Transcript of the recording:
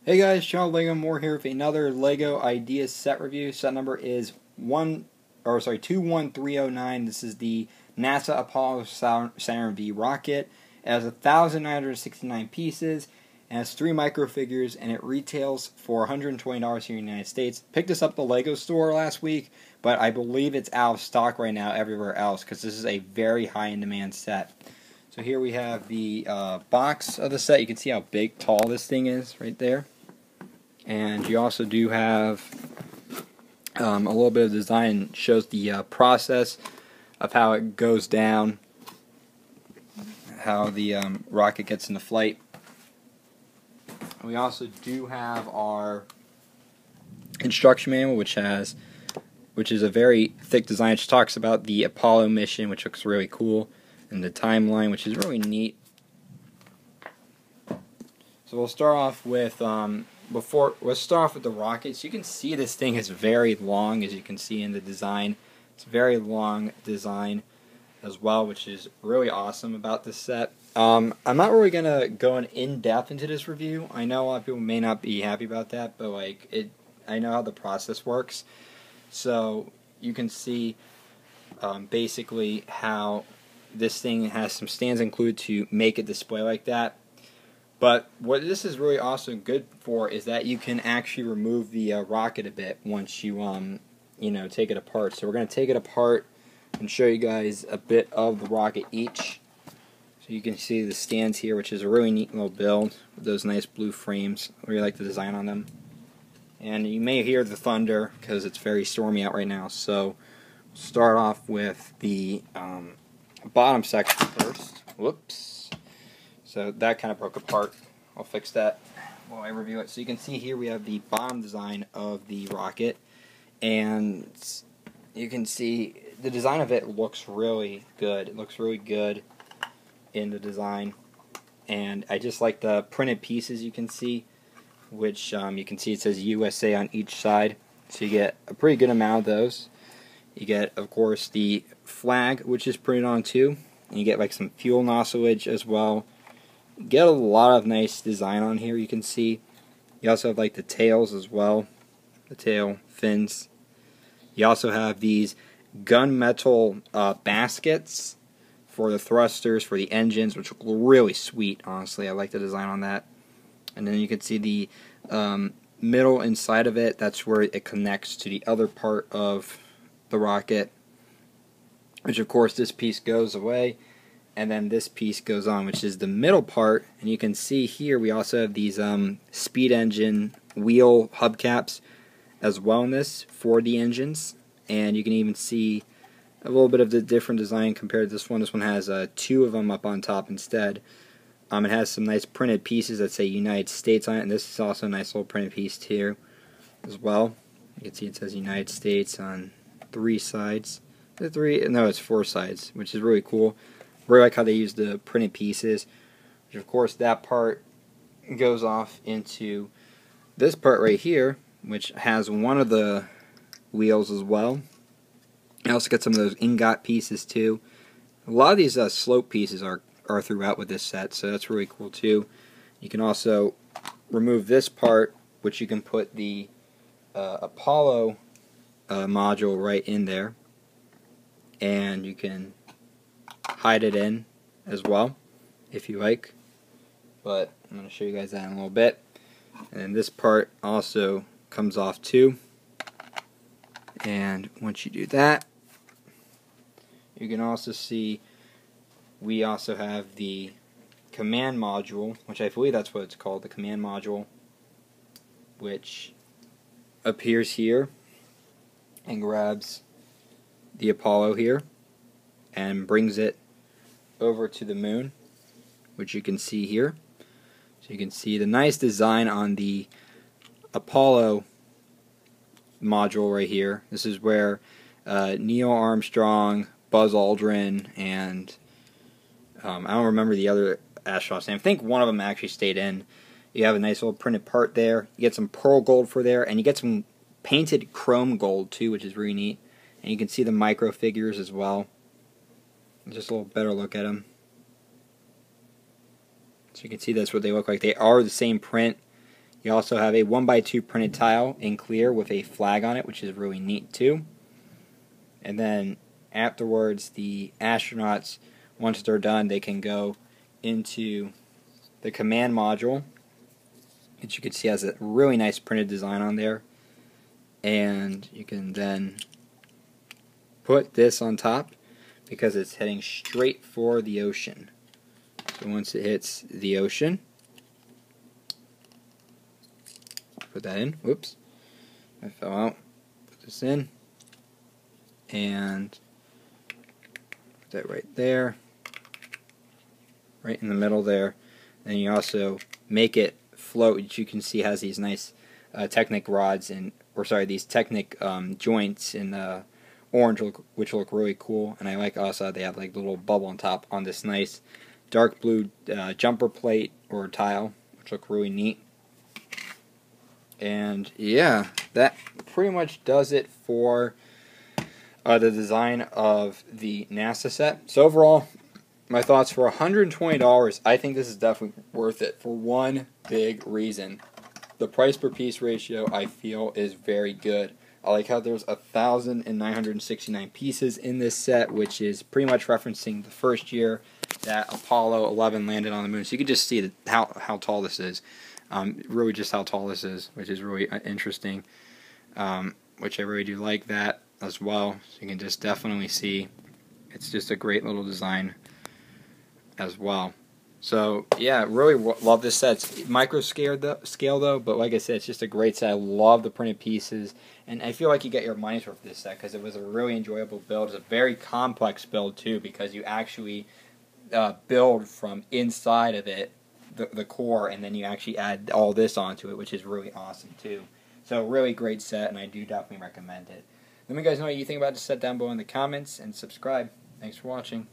Hey guys, Sean Lego Moore here with another Lego Ideas set review. Set number is 21309. This is the NASA Apollo Saturn V rocket. It has 1,969 pieces and has 3 microfigures, and it retails for $120 here in the United States. Picked this up at the Lego store last week, but I believe it's out of stock right now everywhere else because this is a very high in demand set. So here we have the box of the set. You can see how big, tall this thing is right there. And you also do have a little bit of design. Shows the process of how it goes down, how the rocket gets into flight. We also do have our instruction manual, which is a very thick design. It talks about the Apollo mission, which looks really cool, and the timeline, which is really neat. So we'll start off with let's start off with the rocket. So you can see this thing is very long, as you can see in the design. It's a very long design as well, which is really awesome about this set. I'm not really gonna go in depth into this review. I know a lot of people may not be happy about that, but I know how the process works. So you can see basically how this thing has some stands included to make it display like that. But what this is really also good for is that you can actually remove the rocket a bit once you take it apart. So we're going to take it apart and show you guys a bit of the rocket each. So you can see the stands here, which is a really neat little build with those nice blue frames. I really like the design on them. And you may hear the thunder because it's very stormy out right now. So we'll start off with the bottom section first. Whoops. So that kind of broke apart. I'll fix that while I review it. So you can see here we have the bottom design of the rocket, and you can see the design of it looks really good. It looks really good in the design, and I just like the printed pieces you can see, which you can see it says USA on each side. So you get a pretty good amount of those. You get, of course, the flag, which is printed on too, and you get like some fuel nozzleage as well. Get a lot of nice design on here, you can see. You also have like the tails as well, the tail fins. You also have these gunmetal baskets for the thrusters, for the engines, which look really sweet, honestly. I like the design on that. And then you can see the middle inside of it, that's where it connects to the other part of the rocket, which of course this piece goes away. And then this piece goes on, which is the middle part. And you can see here we also have these speed engine wheel hubcaps as well in this for the engines. And you can even see a little bit of the different design compared to this one. This one has 2 of them up on top instead. It has some nice printed pieces that say United States on it. And this is also a nice little printed piece here as well. You can see it says United States on 3 sides. It's 4 sides, which is really cool. Really like how they use the printed pieces, which of course that part goes off into this part right here, which has one of the wheels as well. You also get some of those ingot pieces too. A lot of these slope pieces are throughout with this set, so that's really cool too. You can also remove this part, which you can put the Apollo module right in there, and you can hide it in as well if you like, but I'm going to show you guys that in a little bit. And this part also comes off too, and once you do that, you can also see we also have the command module, which I believe that's what it's called, the command module, which appears here and grabs the Apollo here and brings it over to the moon, which you can see here. So you can see the nice design on the Apollo module right here. This is where Neil Armstrong, Buzz Aldrin, and I don't remember the other astronaut's name. I think one of them actually stayed in. You have a nice little printed part there. You get some pearl gold for there, and you get some painted chrome gold too, which is really neat. And you can see the micro figures as well. Just a little better look at them. So you can see that's what they look like. They are the same print. You also have a 1x2 printed tile in clear with a flag on it, which is really neat too. And then afterwards, the astronauts, once they're done, they can go into the command module, which you can see has a really nice printed design on there. And you can then put this on top because it's heading straight for the ocean. So once it hits the ocean, put that in. Whoops, I fell out. Put this in, and put that right there, right in the middle there. And you also make it float, which you can see has these nice Technic rods these Technic joints in orange, which look really cool. And I like also they have like the little bubble on top on this nice dark blue jumper plate or tile, which look really neat. And yeah, that pretty much does it for the design of the NASA set. So overall, my thoughts: for $120, I think this is definitely worth it for one big reason. The price per piece ratio, I feel, is very good. I like how there's 1,969 pieces in this set, which is pretty much referencing the first year that Apollo 11 landed on the moon. So you can just see how tall this is. Really just how tall this is, which is really interesting. Which I really do like that as well. So you can just definitely see it's just a great little design as well. So yeah, really love this set. It's micro scale though, but like I said, it's just a great set. I love the printed pieces, and I feel like you get your money's worth with this set because it was a really enjoyable build. It's a very complex build too because you actually build from inside of it, the core, and then you actually add all this onto it, which is really awesome too. So really great set, and I do definitely recommend it. Let me guys know what you think about this set down below in the comments, and subscribe. Thanks for watching.